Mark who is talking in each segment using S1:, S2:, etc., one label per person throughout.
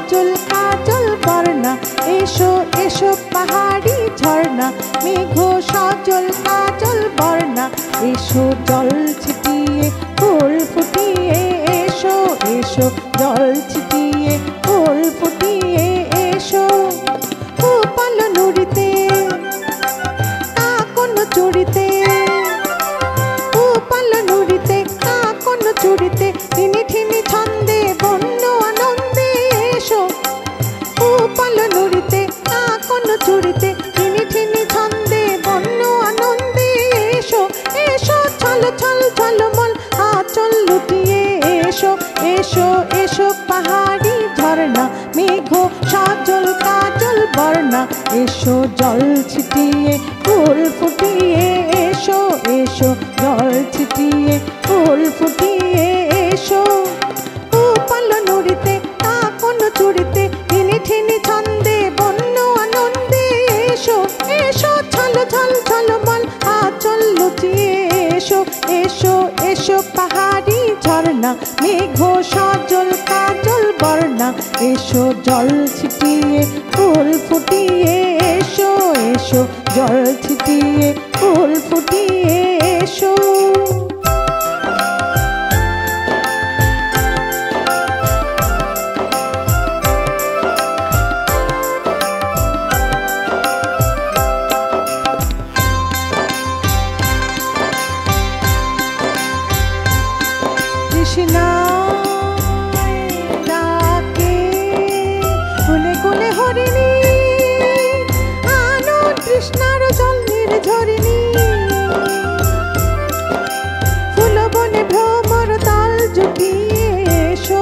S1: সজল কাজল বর্ণা এসো এসো পাহাড়ি ঝর্ণা মেঘ সজল কাজল বর্ণা এসো জল ছিটিয়ে ফুল ফুটিয়ে এসো এসো জল ছিটিয়ে ফুল ফুটিয়ে এসো উপাল নুড়িতে কাকন চুড়িতে উপাল নুড়িতে কাকন চুড়িতে ঠিনি ঠিনি ছন্দে বন্য আনন্দে এসো উপাল নুড়িতে কাকন চুড়িতে ঠিনি ঠিনি ছন্দে বন্য আনন্দে এসো এসো ছল ছল ঝলমল আঁচল লুটিয়ে এসো এসো এসো পাহাড়ি ঝর্ণা মেঘ সজল কাজল বর্ণা এসো জল ছিটিয়ে ফুল ফুটিয়ে এসো এসো জল ছিটিয়ে ফুল ফুটিয়ে এসো উপাল নুড়িতে কাকন চুড়িতে ঠিনি ঠিনি ছন্দে বন্য আনন্দে এসো এসো ছল ছল ঝলমল আঁচল লুটিয়ে এসো এসো এসো পাহাড়ি ঝর্ণা মেঘ সজল কাজল বর্ণা এসো জল ছিটিয়ে ফুল ফুটিয়ে এসো এসো জল ছিটিয়ে ফুল ফুটিয়ে এসো কৃষ্ণা ডাকে কোলে কোলে হরিণী আনো তৃষ্ণার জল নির্ঝরিণী ফুল বনে ভ্রমর তাল জুটিয়ে এসো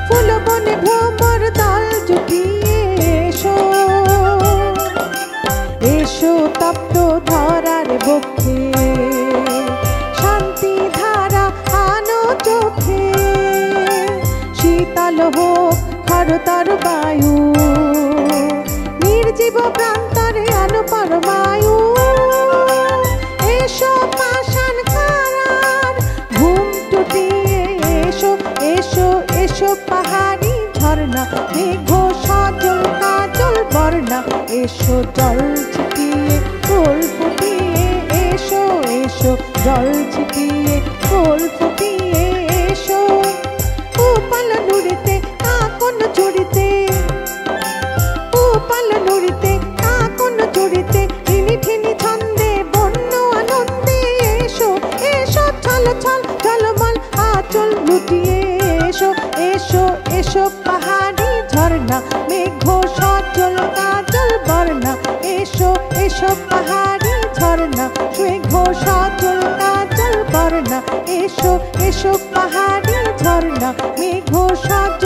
S1: ফুল বনে ভ্রমর তাল জুটিয়ে এসো এসো তপ্ত ধরার বক্ষে শান্তি ধারা আনো চোখে শীতল হোক খরতর বায়ু নির্জীব প্রান্তরে আনো পরমায়ু এসো পাষাণ কারার ঘুম টুটিয়ে এসো এসো এসো পাহাড়ি ঝর্ণা মেঘ সজল কাজল বর্ণা এসো জল ছিটিয়ে ফুল ফুটিয়ে এসো এসো জল ছিটিয়ে ফুল ফুটিয়ে এসো উপাল নুড়িতে কাকন চুড়িতে উপাল নুড়িতে কাকন চুড়িতে ঠিনি ঠিনি ছন্দে বন্য আনন্দে এসো এসো ছল ছল ঝলমল আঁচল লুটিয়ে এসো এসো এসো পাহাড়ি ঝর্ণা মেঘ সজল কাজল বর্ণা এসো এসো পাহাড়ি ঝর্ণা মেঘ সজল কাজল বর্ণা এসো এসো পাহাড়ি ঝর্ণা মেঘ সজল